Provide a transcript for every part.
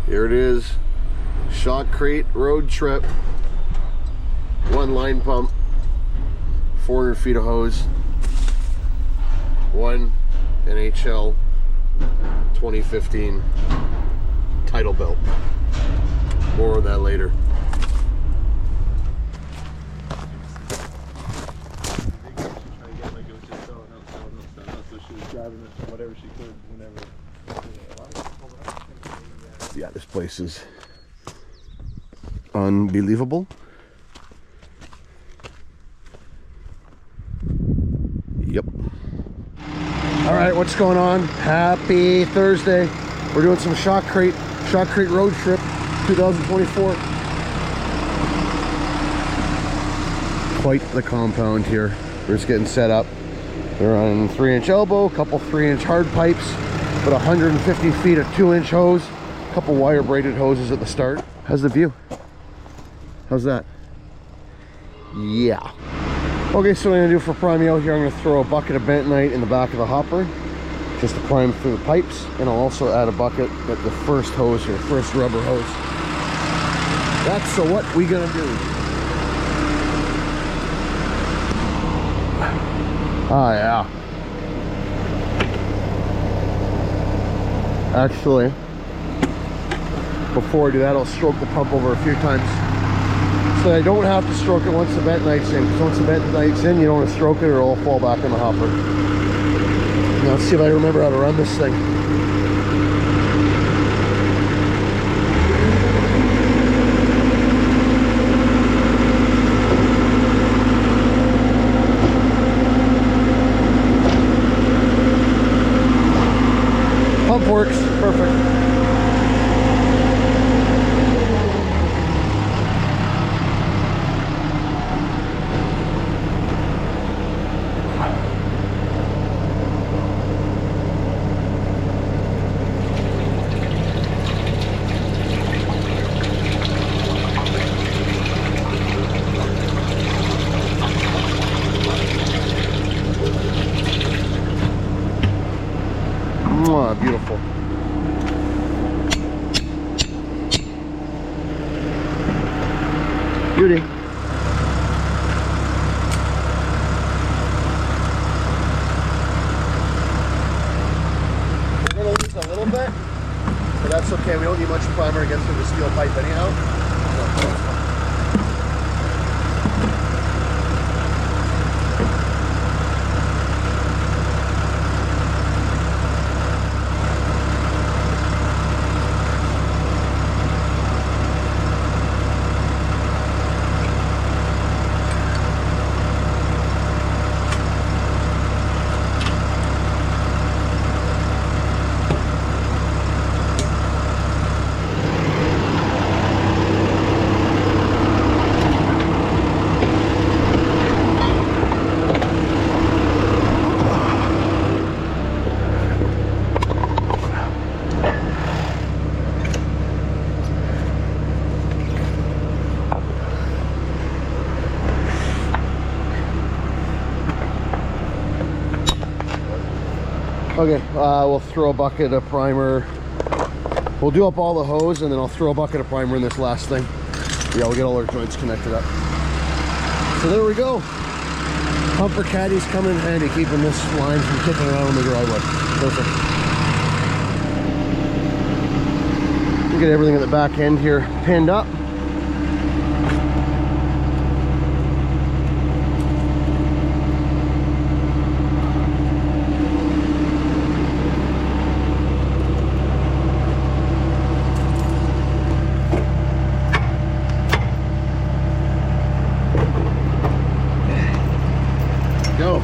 Here it is. Shotcrete road trip. One line pump. 400 feet of hose. One NHL 2015 title belt. More on that later. Yeah, this place is unbelievable. Yep. All right, what's going on? Happy Thursday. We're doing some Shotcrete road trip 2024. Quite the compound here. We're just getting set up. They're on 3-inch elbow, a couple 3-inch hard pipes, but 150 feet of 2-inch hose, a couple wire braided hoses at the start. How's the view? How's that? Yeah. Okay, so what I'm gonna do for priming out here, I'm gonna throw a bucket of bentonite in the back of the hopper, just to prime through the pipes, and I'll also add a bucket at the first hose here, first rubber hose. That's so what we gonna do. Oh yeah. Actually, before I do that, I'll stroke the pump over a few times. So I don't have to stroke it once the bentonite's in, because once the bentonite's in, you don't want to stroke it or it'll fall back in the hopper. Now let's see if I remember how to run this thing. Pump works, perfect. Mwah, beautiful. Beauty. We're going to lose a little bit, but that's okay. We don't need much primer to get through the steel pipe anyhow. Okay, we'll throw a bucket of primer. We'll do up all the hose and then I'll throw a bucket of primer in this last thing. Yeah, we'll get all our joints connected up. So there we go. Pumper caddies come in handy, keeping this line from kicking around on the driveway. Perfect. We'll get everything at the back end here pinned up. Go.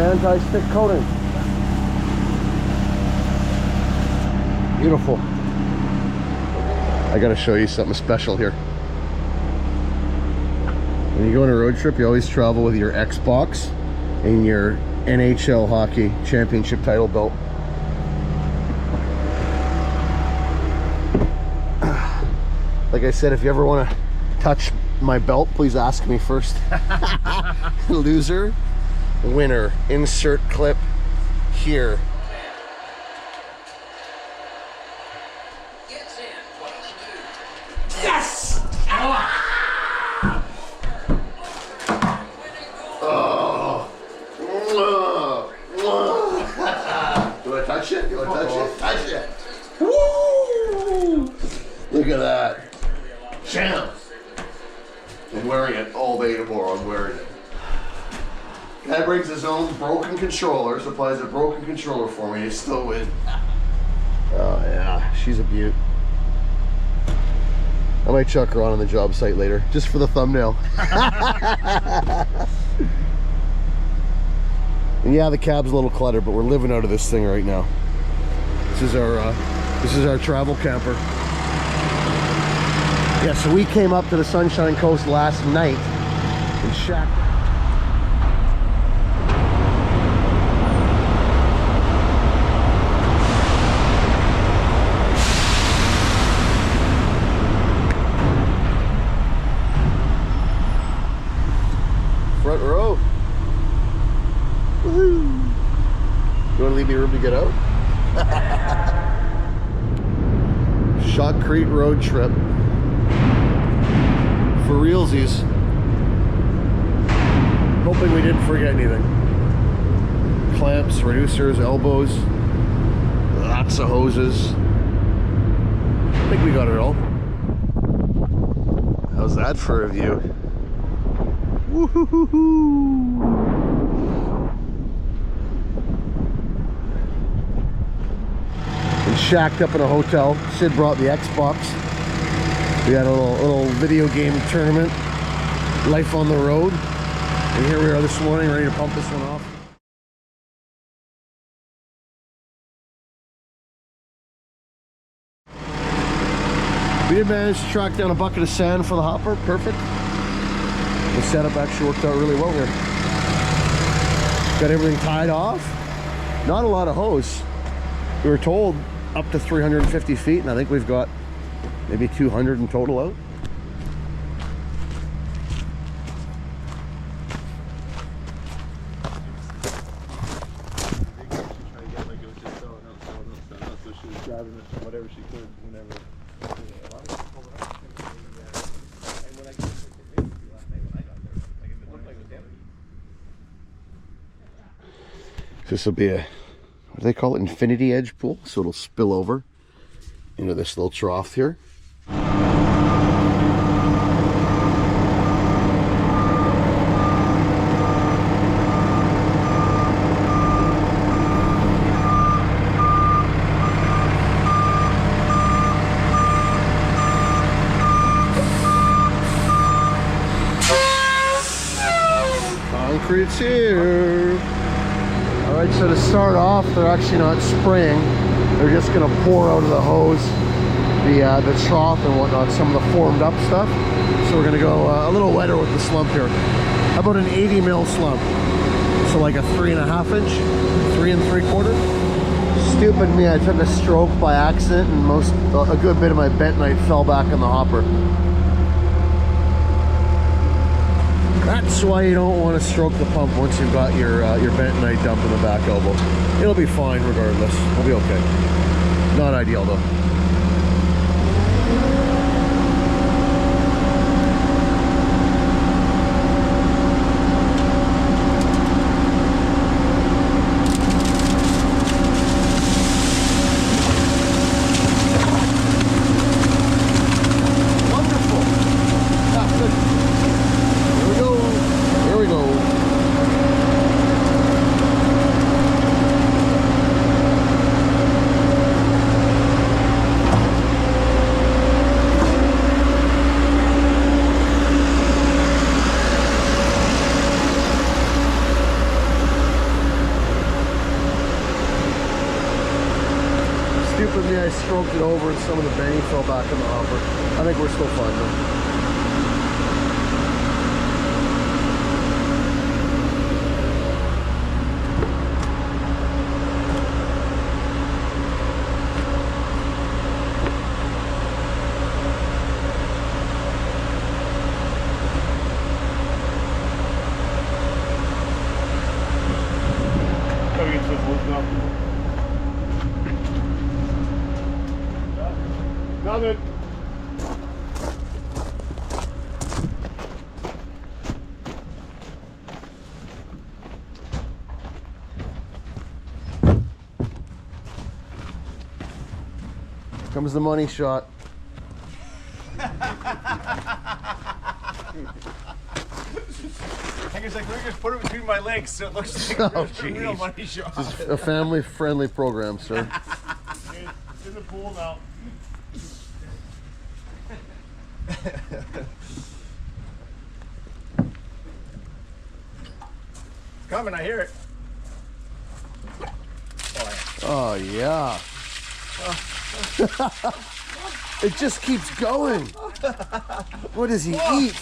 anti-stick coating. Beautiful. I gotta show you something special here. When you go on a road trip, you always travel with your Xbox and your NHL hockey championship title belt. Like I said, if you ever want to touch my belt, please ask me first. Loser, winner. Insert clip here. Yes! Oh. Do I touch it? Do I touch it? Touch it! Woo! Look at that. Champ! I'm wearing it all day tomorrow. I'm wearing it. Guy brings his own broken controller, supplies a broken controller for me. He still win. Oh yeah, she's a beaut. I might chuck her on the job site later, just for the thumbnail. And yeah, the cab's a little cluttered, but we're living out of this thing right now. This is our travel camper. Yeah, so we came up to the Sunshine Coast last night and shacked. Front row. Woohoo! You want to leave me room to get out? Shotcrete road trip. For realsies. Hoping we didn't forget anything. Clamps, reducers, elbows, lots of hoses. I think we got it all. How's that for a view? Woo-hoo-hoo-hoo! And shacked up in a hotel. Sid brought the Xbox. We had a little video game tournament, life on the road, and here we are this morning ready to pump this one off. We did manage to track down a bucket of sand for the hopper, perfect. The setup actually worked out really well here. Got everything tied off, not a lot of hose. We were told up to 350 feet, and I think we've got maybe 200 in total out. This will be a, what do they call it, infinity edge pool, so it'll spill over into this little trough here. Concrete's here. Alright, so to start off, they're actually not spraying. They're just going to pour out of the hose the trough and whatnot, some of the formed up stuff. So we're going to go a little wetter with the slump here. How about an 80 mil slump? So like a 3.5 inch, 3 3/4. Stupid me, I took a stroke by accident and a good bit of my bentonite fell back in the hopper. That's why you don't want to stroke the pump once you've got your bentonite dump in the back elbow. It'll be fine regardless. It'll be okay. Not ideal though. I stroked it over and some of the bang fell back in the hopper. I think we're still fine though. Nothing. Comes the money shot. I guess I can just put it between my legs so it looks like a real money shot. This is a family-friendly program, sir. It's in the pool now. It's coming, I hear it. Oh yeah. It just keeps going. What does he eat?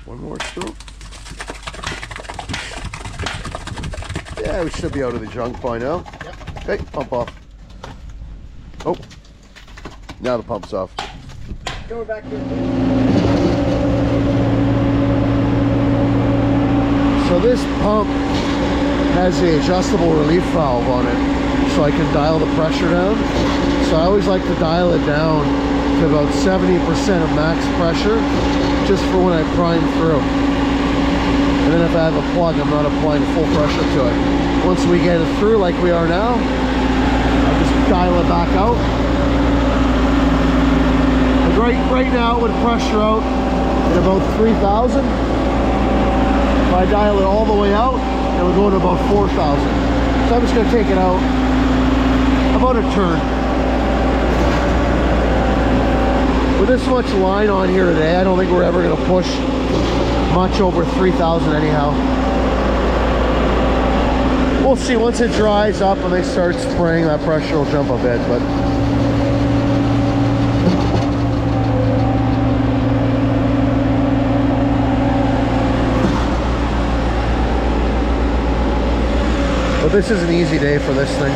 One more stroke. Yeah, we should be out of the junk by now. Yep. Okay, pump off. Oh, now the pump's off. Go back to it. So this pump has the adjustable relief valve on it, so I can dial the pressure down. So I always like to dial it down to about 70% of max pressure, just for when I prime through. And then if I have a plug, I'm not applying full pressure to it. Once we get it through like we are now, I'll just dial it back out. And right now with pressure out at about 3,000. If I dial it all the way out, it would go to about 4,000. So I'm just going to take it out about a turn. With this much line on here today, I don't think we're ever going to push much over 3,000 anyhow. We'll see. Once it dries up and they start spraying, that pressure will jump a bit, but this is an easy day for this thing.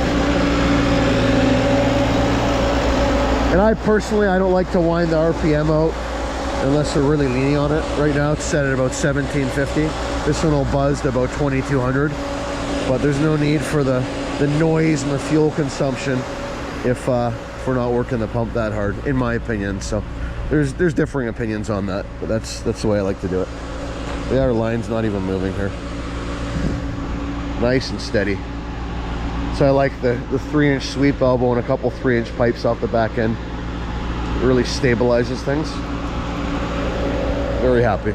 And I personally, I don't like to wind the RPM out unless they're really leaning on it. Right now it's set at about 1750. This one will buzz to about 2200. But there's no need for the noise and the fuel consumption if we're not working the pump that hard, in my opinion. So there's differing opinions on that, but that's the way I like to do it. Yeah, our line's not even moving here. Nice and steady. So I like the 3-inch sweep elbow and a couple 3-inch pipes off the back end. It really stabilizes things. Very happy.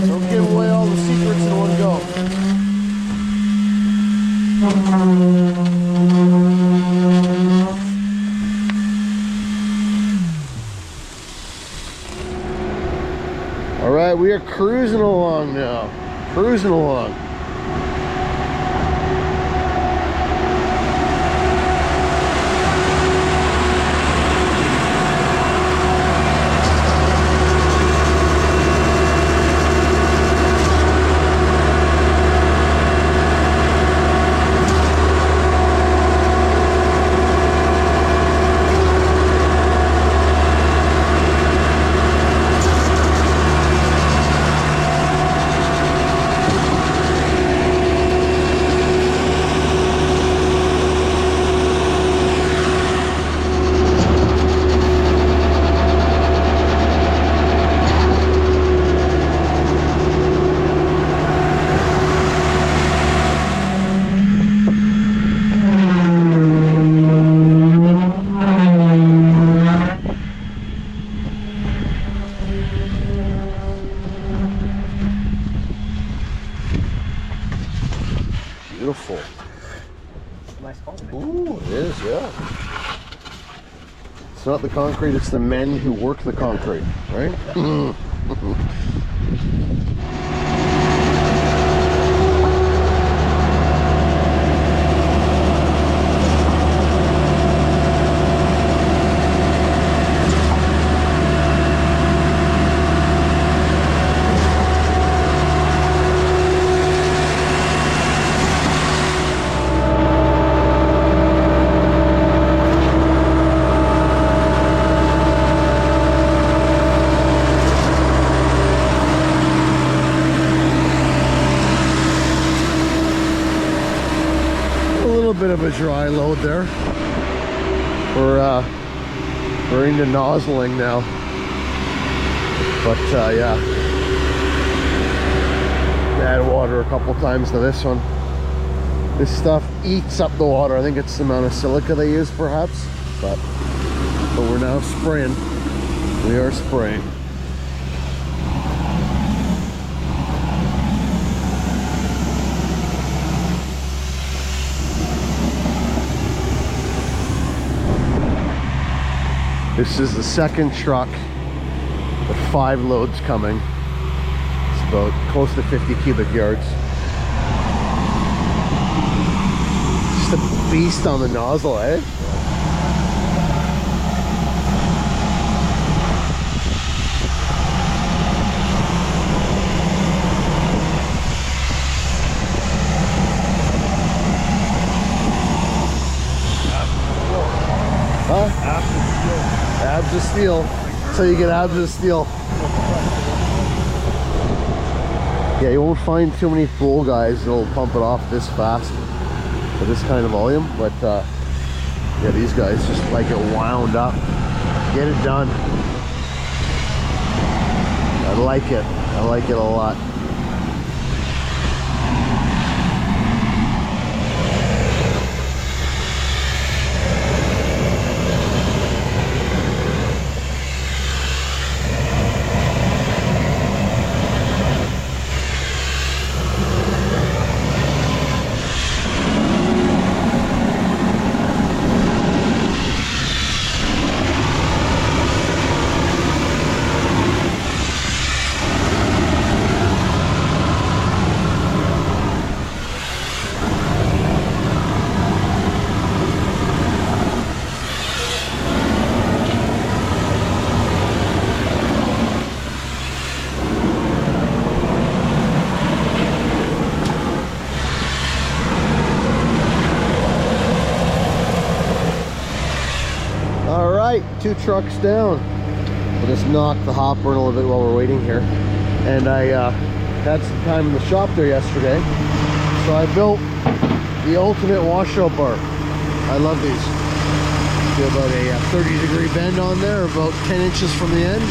Don't give away all the secrets in one go. All right. We are cruising along now. Cruising along. Beautiful. Nice quality. Ooh, it is, yeah. It's not the concrete, it's the men who work the concrete, right? Bit of a dry load there. We're into nozzling now, but yeah, add water a couple times to this one. This stuff eats up the water. I think it's the amount of silica they use, perhaps, but we're now spraying. We are spraying. This is the second truck with 5 loads coming. It's about close to 50 cubic yards. Just a beast on the nozzle, eh? Huh? Abs of steel. So you get abs of steel. Yeah, you won't find too many pool guys that'll pump it off this fast for this kind of volume, but yeah, these guys just like it wound up. Get it done. I like it. I like it a lot. Alright, 2 trucks down. We'll just knock the hopper in a little bit while we're waiting here. And I had some time in the shop there yesterday, so I built the ultimate washout bar. I love these. Do about a 30-degree bend on there, about 10 inches from the end.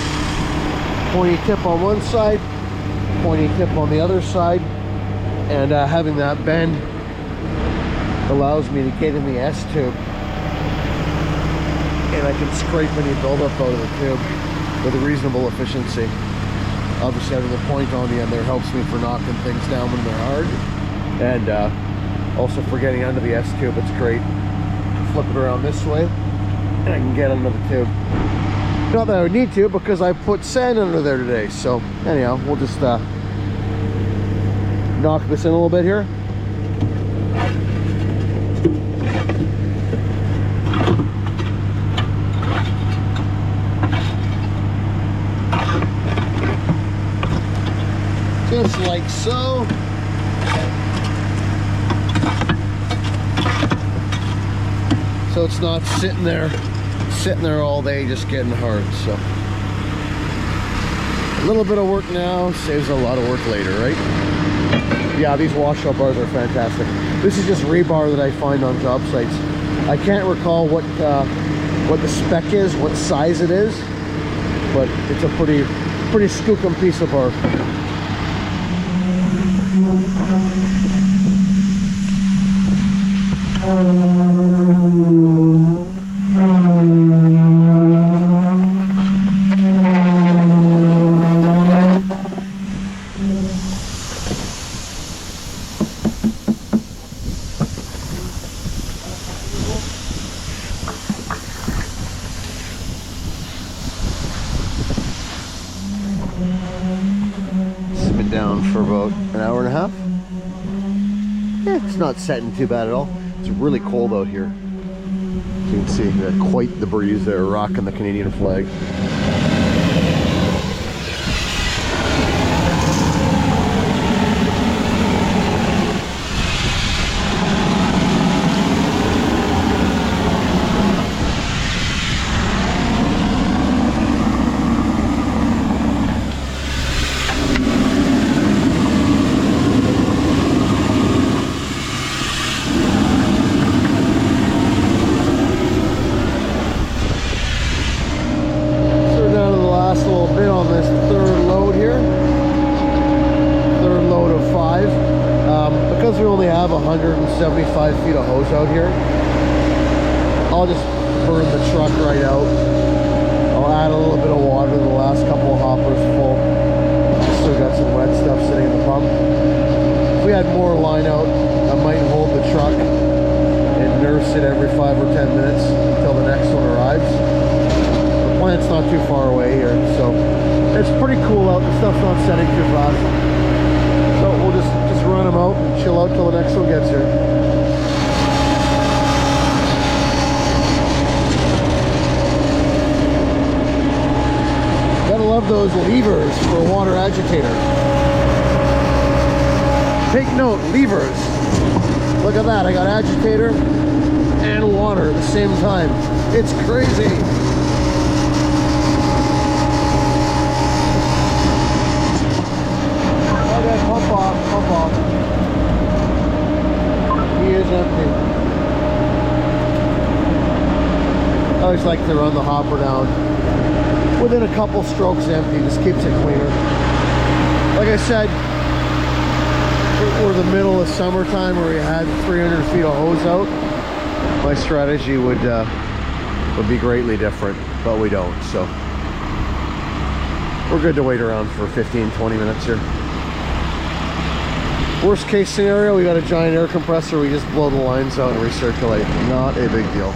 Pointy tip on one side, pointy tip on the other side, and having that bend allows me to get in the S-tube, and I can scrape any buildup out of the tube with a reasonable efficiency. Obviously having the point on the end there helps me for knocking things down when they're hard, and also for getting under the S-tube, it's great. Flip it around this way and I can get under the tube. Not that I would need to, because I put sand under there today. So anyhow, we'll just knock this in a little bit here. Just like so. So it's not sitting there all day just getting hard. So a little bit of work now saves a lot of work later, right? Yeah, these washout bars are fantastic. This is just rebar that I find on job sites. I can't recall what the spec is, what size it is, but it's a pretty skookum piece of bar. It's been down for about an hour and a half. Yeah, it's not setting too bad at all. It's really cold out here. You can see quite the breeze there, rocking the Canadian flag. We only have 175 feet of hose out here. I'll just burn the truck right out. I'll add a little bit of water to the last couple of hoppers full. Still got some wet stuff sitting in the pump. If we had more line out, I might hold the truck and nurse it every 5 or 10 minutes until the next one arrives. The plant's not too far away here, so it's pretty cool out. The stuff's not setting too fast. So we'll just run them out and chill out till the next one gets here. Gotta love those levers for a water agitator. Take note, levers. Look at that, I got agitator and water at the same time. It's crazy. Pump off, pump off. He is empty. I always like to run the hopper down within a couple strokes empty, just keeps it cleaner. Like I said, we're the middle of summertime where we had 300 feet of hose out. My strategy would be greatly different, but we don't, so we're good to wait around for 15-20 minutes here. Worst case scenario, we got a giant air compressor, we just blow the lines out and recirculate. Not a big deal.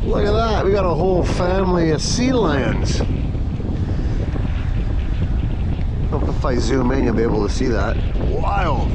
Look at that, we got a whole family of sea lions. I hope if I zoom in you'll be able to see that. Wild.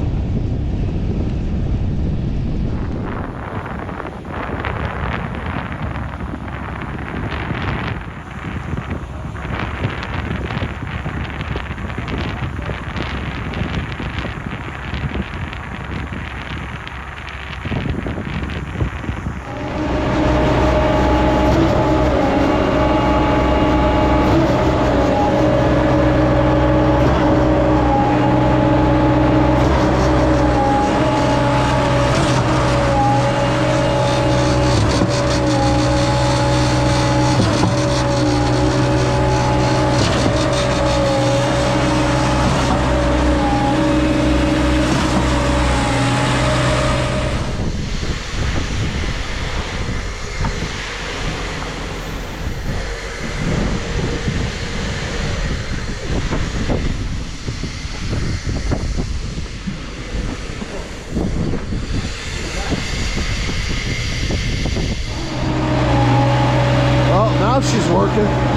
working.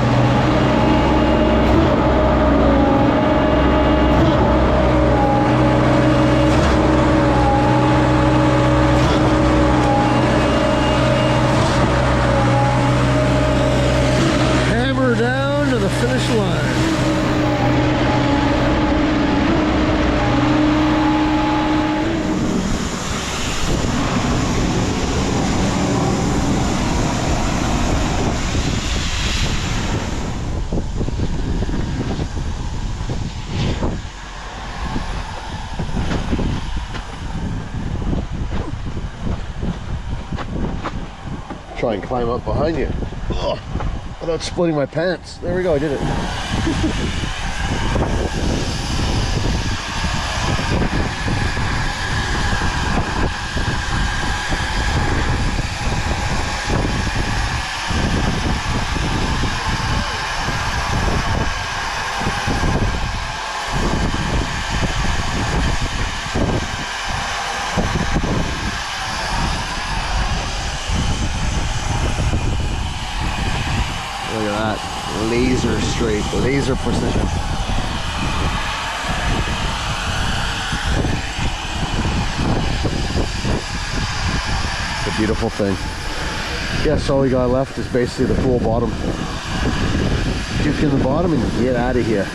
Down to the finish line. Try and climb up behind you. Ugh. Without splitting my pants. There we go, I did it. Look at that. Laser straight, laser precision. It's a beautiful thing. Yes, all we got left is basically the pool bottom. Duke in the bottom and get out of here.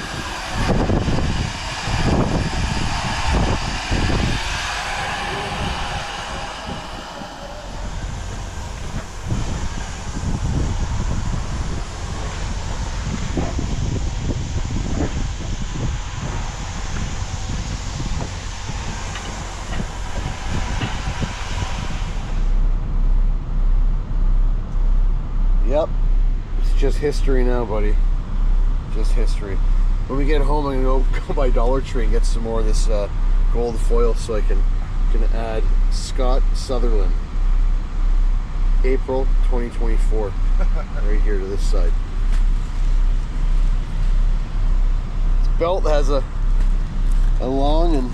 Yep, it's just history now, buddy. Just history. When we get home, I'm gonna go by Dollar Tree and get some more of this gold foil so I can add Scott Sutherland, April 2024, right here to this side. This belt has a long and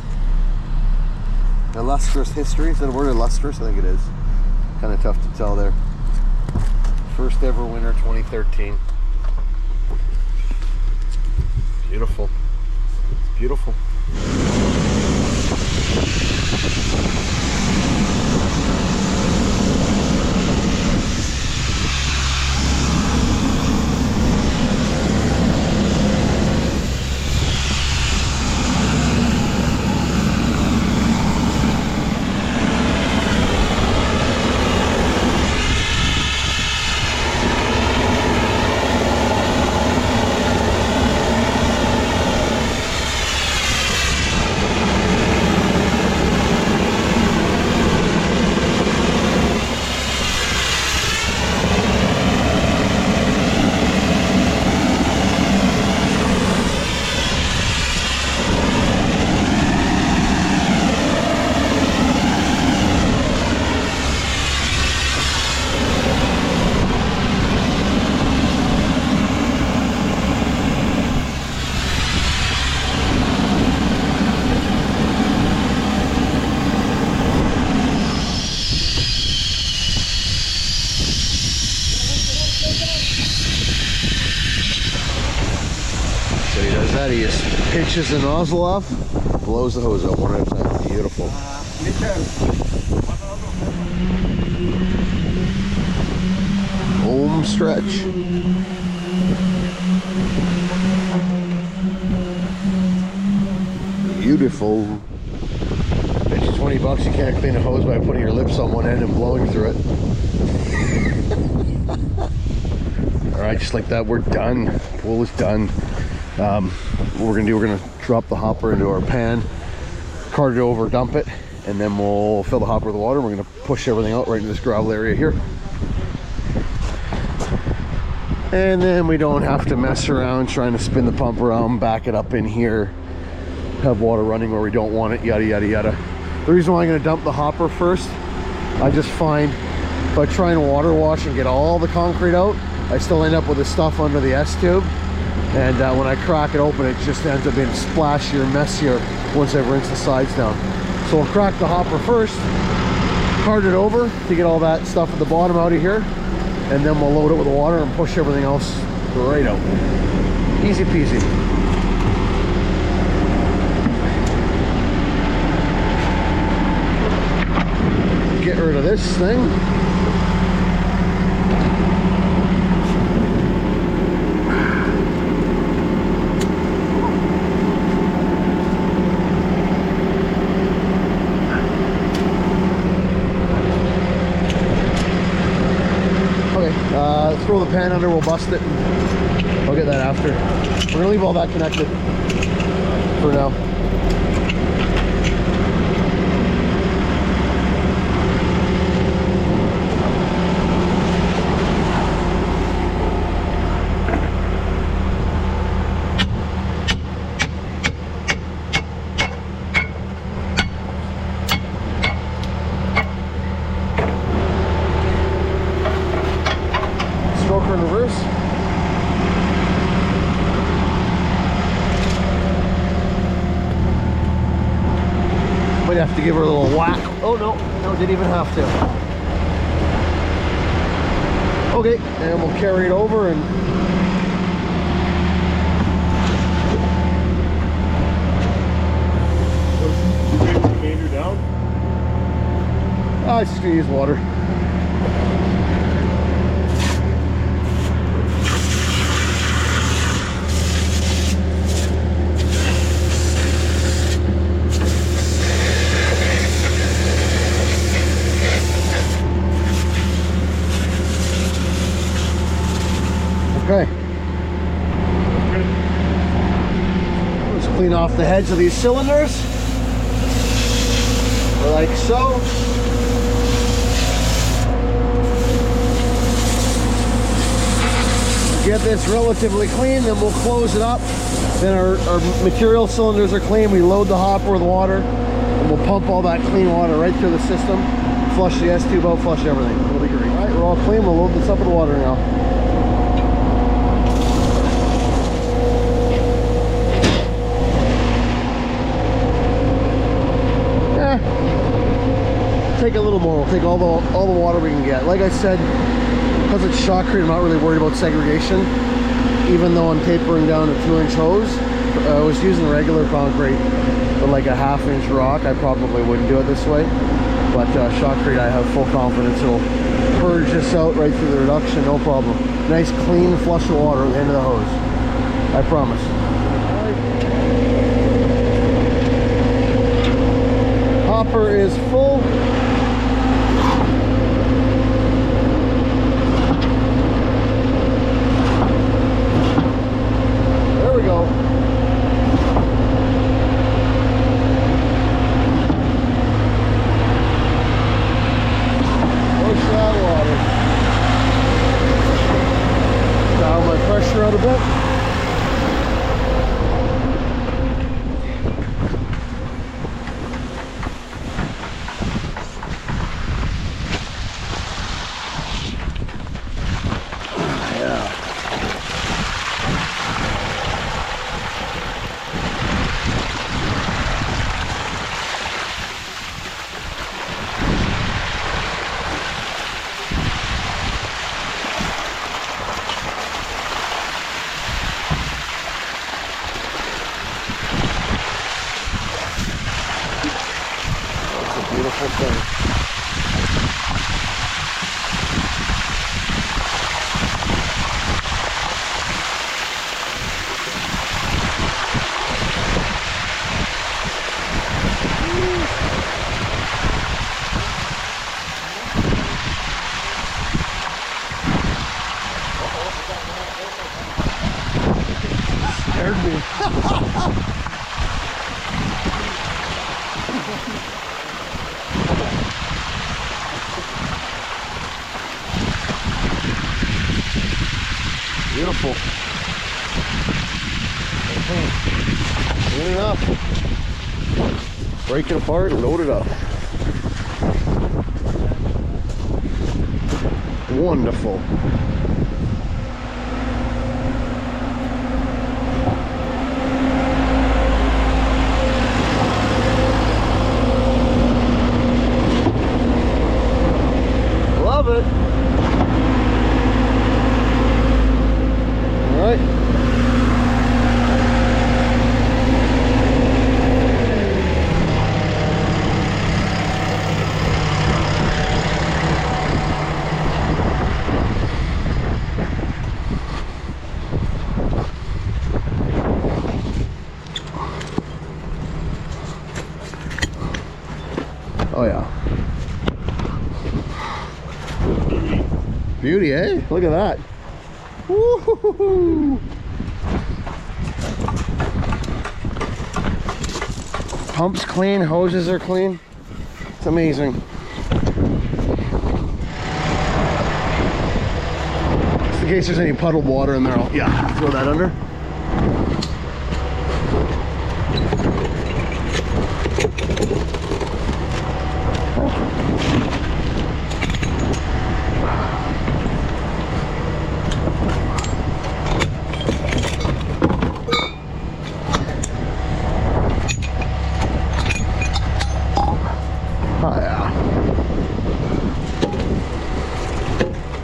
illustrious history. Is that a word, illustrious? I think it is. Kind of tough to tell there. First ever winter, 2013. Beautiful. It's beautiful. He just pinches the nozzle off, blows the hose up one at a time. Beautiful. Home stretch. Beautiful. Bet you 20 bucks you can't clean a hose by putting your lips on one end and blowing through it. Alright, just like that, we're done. Pool is done. What we're gonna do, we're gonna drop the hopper into our pan, cart it over, dump it, and then we'll fill the hopper with water. We're gonna push everything out right into this gravel area here. And then we don't have to mess around trying to spin the pump around, back it up in here, have water running where we don't want it, yada yada yada. The reason why I'm gonna dump the hopper first, I just find if I try and water wash and get all the concrete out, I still end up with the stuff under the S-tube. And when I crack it open, it just ends up being splashier, messier once I rinse the sides down. So we'll crack the hopper first, cart it over to get all that stuff at the bottom out of here, and then we'll load it with water and push everything else right out. Easy peasy. Get rid of this thing. Throw the pan under, we'll bust it. I'll get that after. We're gonna leave all that connected for now. Stroker in reverse. Might have to give her a little whack. Oh no, no, didn't even have to. Okay, and we'll carry it over and down. I just gonna use water. Okay. Let's clean off the heads of these cylinders, like so. Get this relatively clean, then we'll close it up. Then our material cylinders are clean. We load the hopper with water, and we'll pump all that clean water right through the system. Flush the S-tube out, flush everything. It'll be great. All right, we're all clean. We'll load this up with water now. Take a little more. We'll take all the water we can get. Like I said, because it's Shotcrete, I'm not really worried about segregation. Even though I'm tapering down a 2-inch hose, I was using regular concrete with like a 1/2-inch rock. I probably wouldn't do it this way. But Shotcrete, I have full confidence it'll purge this out right through the reduction, no problem. Nice clean flush of water at the end of the hose. I promise. Hopper is full. There we go. Push that water. Dial my pressure out a bit. Beautiful thing. Scared me. Beautiful. Clean it up. Break it apart and load it up. Wonderful. Love it. Oh yeah. Beauty, eh? Look at that. Woo-hoo-hoo-hoo. Pumps clean, hoses are clean. It's amazing. Just in case there's any puddled water in there, I'll throw that under.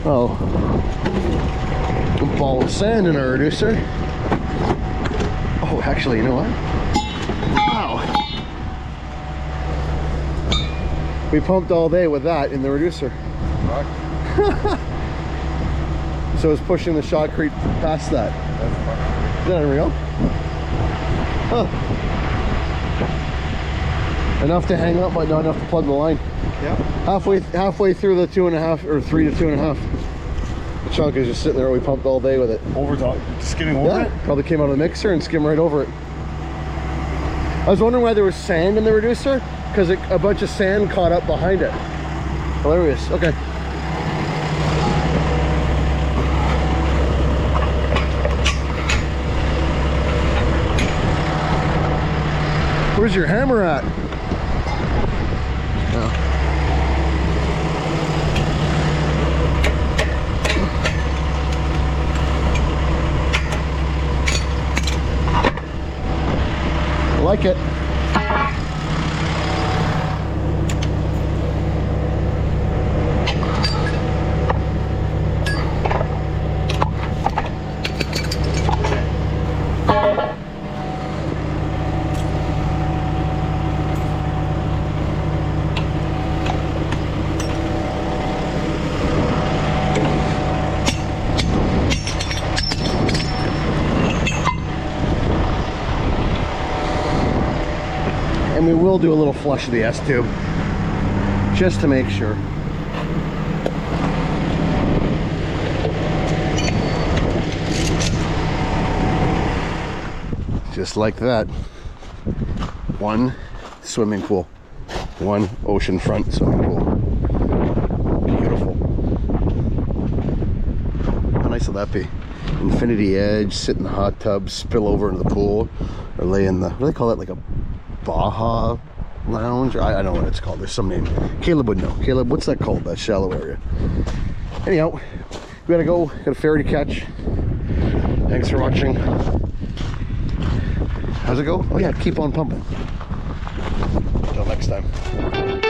Oh, a ball of sand in our reducer. Oh, actually, you know what? Wow. We pumped all day with that in the reducer. So it's pushing the shotcrete past that. Is that unreal? Huh. Enough to hang up, but not enough to plug the line. Yeah. Halfway through the 2.5 or 3 to 2.5. The chunk is just sitting there. We pumped all day with it. Over top, skimming over it? Probably came out of the mixer and skimmed right over it. I was wondering why there was sand in the reducer, because a bunch of sand caught up behind it. Hilarious. Okay. Where's your hammer at? Like it. And we will do a little flush of the S tube just to make sure. Just like that. One swimming pool, one oceanfront swimming pool. Beautiful. How nice will that be? Infinity edge, sit in the hot tub, spill over into the pool, or lay in the, what do they call it, like a Baja lounge? I don't know what it's called. There's some name. Caleb would know. Caleb, what's that called, that shallow area? Anyhow, we gotta go. Got a ferry to catch. Thanks for watching. How's it go? Oh yeah, keep on pumping. Until next time.